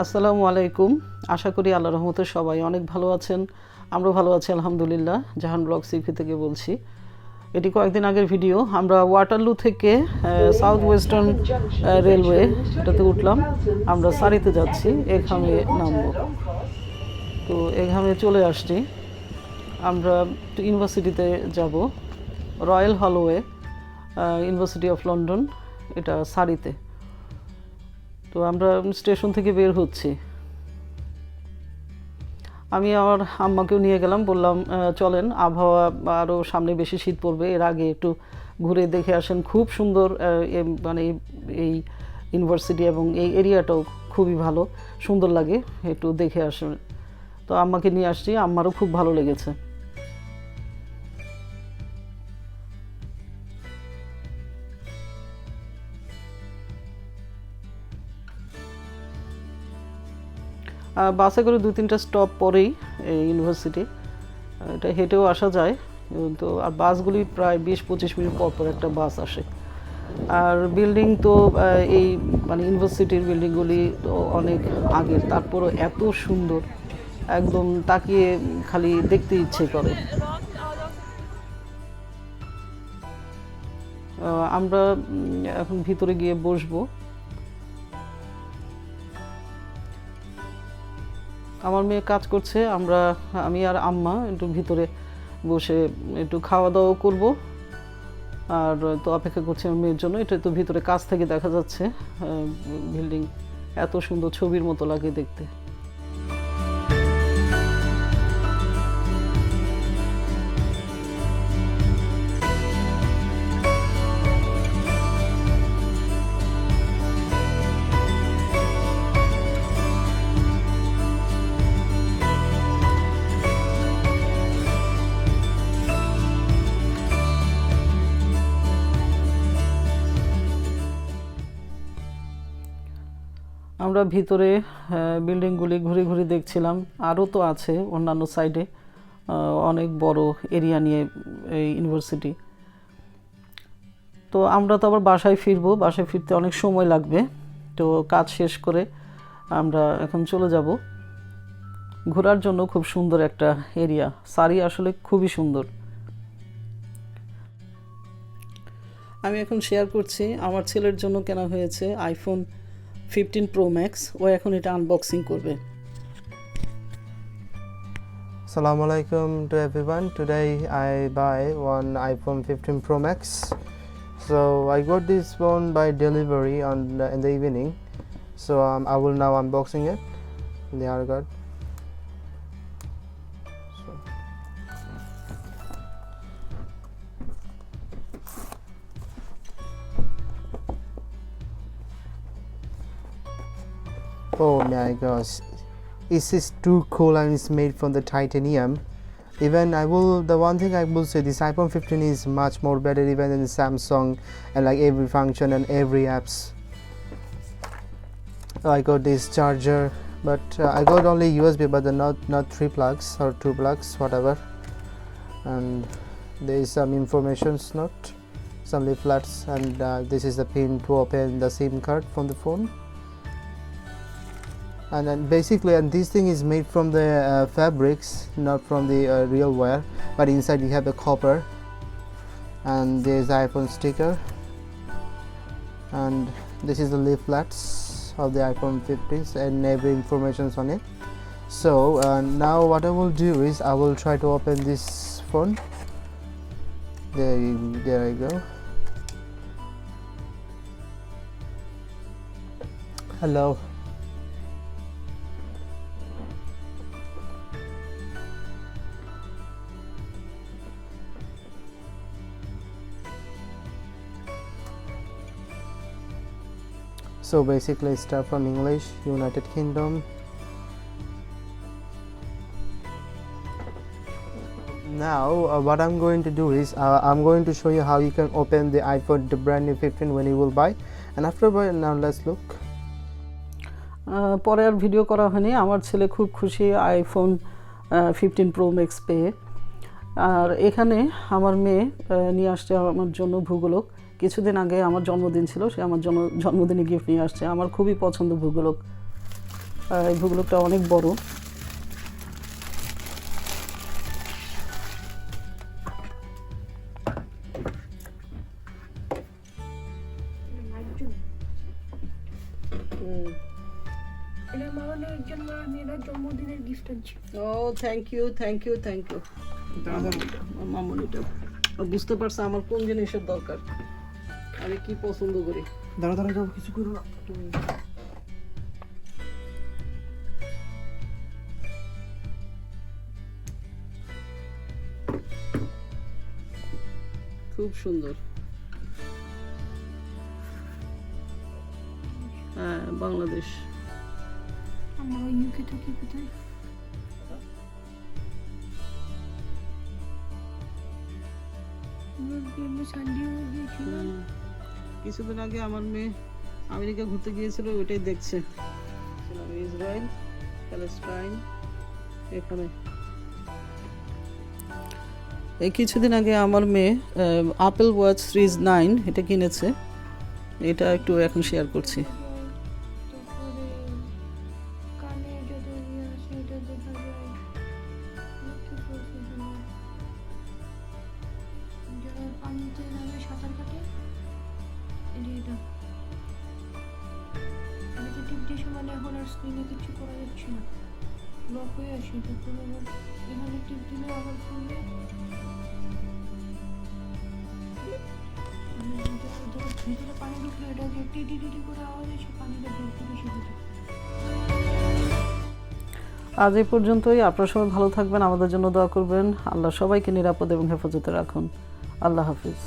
আসসালামু আলাইকুম। আশা করি আল্লাহর রহমতে সবাই অনেক ভালো আছেন। আমরাও ভালো আছি আলহামদুলিল্লাহ। জাহান ব্লগ সিপি থেকে বলছি। এটি কয়েকদিন আগের ভিডিও। আমরা ওয়াটারলু থেকে সাউথ ওয়েস্টার্ন রেলওয়ে এটাতে উঠলাম। আমরা সারিতে যাচ্ছি, এখামে নামবো। তো এখামে চলে আসছি। আমরা ইউনিভার্সিটিতে যাব, royal Holloway university of London, এটা সারিতে। তো আমরা স্টেশন থেকে বের হচ্ছি। আমি আমার আম্মাকেও নিয়ে গেলাম, বললাম চলেন, আবহাওয়া আরও সামনে বেশি শীত পড়বে, এর আগে একটু ঘুরে দেখে আসেন। খুব সুন্দর, মানে এই ইউনিভার্সিটি এবং এই এরিয়াটাও খুবই ভালো, সুন্দর লাগে, একটু দেখে আসেন। তো আম্মাকে নিয়ে আসছি, আম্মারও খুব ভালো লেগেছে। বাসে করে 2-3টা স্টপ পরেই এই ইউনিভার্সিটি, এটা হেঁটেও আসা যায়। তো আর বাসগুলি প্রায় 20-25 মিনিট পর পর একটা বাস আসে। আর বিল্ডিং তো এই মানে ইউনিভার্সিটির বিল্ডিংগুলি তো অনেক আগের, তারপরও এত সুন্দর, একদম তাকিয়ে খালি দেখতে ইচ্ছে করে। আমরা এখন ভিতরে গিয়ে বসবো। আমার মেয়ে কাজ করছে, আমি আর আম্মা একটু ভিতরে বসে একটু খাওয়া দাওয়া করব। আর তো অপেক্ষা করছি আমার মেয়ের জন্য। এটা তো ভিতরে কাছ থেকে দেখা যাচ্ছে বিল্ডিং, এত সুন্দর, ছবির মতো লাগে দেখতে। আমরা ভিতরে বিল্ডিংগুলি ঘুরে ঘুরে দেখছিলাম। আরও তো আছে অন্যান্য সাইডে, অনেক বড় এরিয়া নিয়ে এই ইউনিভার্সিটি। তো আমরা তো আবার বাসায় ফিরবো, বাসায় ফিরতে অনেক সময় লাগবে। তো কাজ শেষ করে আমরা এখন চলে যাব ঘোরার জন্য। খুব সুন্দর একটা এরিয়া, সারি আসলে খুবই সুন্দর। আমি এখন শেয়ার করছি, আমার ছেলের জন্য কেনা হয়েছে আইফোন 15 Pro Max, ও এখন এটা আনবক্সিং করবে। Assalamu alaikum to everyone. Today I buy one iPhone 15 Pro Max. So I got this phone by delivery in the evening. So I will now unboxing it. There God. Oh my gosh, this is too cool, and it's made from the titanium. Even the one thing I will say, this iPhone 15 is much more better even than Samsung, and like every function and every apps. I got this charger, but I got only USB, but not 3 plugs or 2 plugs, whatever. And there is some informations note, some leaflets, and this is the pin to open the SIM card from the phone. And then basically, and this thing is made from the fabrics, not from the real wire, but inside you have the copper, and there's the iPhone sticker, and this is the leaflets of the iPhone 15 and every informations on it. So now what I will do is I will try to open this phone. There you go. Hello. So basically start from English, United Kingdom. Now what I'm going to do is I'm going to show you how you can open the iPhone, the brand new 15 when you will buy, and after buy. Now let's look. পরে আর video করা হয়নি। আমার ছেলে খুব খুশি iPhone 15 Pro Max পেয়ে। আর এখানে আমার মেয়ে নিয়ে আসছে আমার জন্য ভূগোলক। কিছুদিন আগে আমার জন্মদিন ছিল, সে আমার জন্মদিনে গিফট নিয়ে আসছে। আমার খুবই পছন্দ ভূগোলক। এই ভুগলুকটা অনেক বড়। এটা মামানের জন্য আমি এটা জন্মদিনের গিফট আনছি। ও thank you thank you thank you. মামুনিটা বুঝতে পারছে আমার কোন জিনিসের দরকার, আমি কি পছন্দ করি। দাঁড়া দাঁড়া দাঁড়া, কিছু করো না। খুব সুন্দর। হ্যাঁ, বাংলাদেশ। আমরা ইউকে থাকি কোথায়? কিছুদিন আগে আমার মেয়ে আমেরিকা ঘুরতে গিয়েছিল, ওইটাই দেখছে। ইসরায়েল, প্যালেস্টাইন, এখানে এই কিছুদিন আগে আমার মেয়ে আপেল ওয়াচ সিরিজ 9 এটা কিনেছে, এটা একটু এখন শেয়ার করছি। তারপরে কানে যদি আছে এটা দেখা যায়, যারা পানিতে নামে সাঁতার কাটে এটা এটাতে টিপ দিয়ে সমান এখন আর স্ক্রিনে কিছু করা যাচ্ছে না, লক হয়ে আসে। তখন আবার এখানে টিপ দিলে আবার খুললে ভিতরে পানি ঢুকলে এটা যে টিটি টিটি করে আওয়াজ আসে, পানিটা বের করে সেটা। আজ এই পর্যন্তই। আপনারা সবাই ভালো থাকবেন, আমাদের জন্য দোয়া করবেন। আল্লাহ সবাইকে নিরাপদ এবং হেফাজতে রাখুন। আল্লাহ হাফিজ।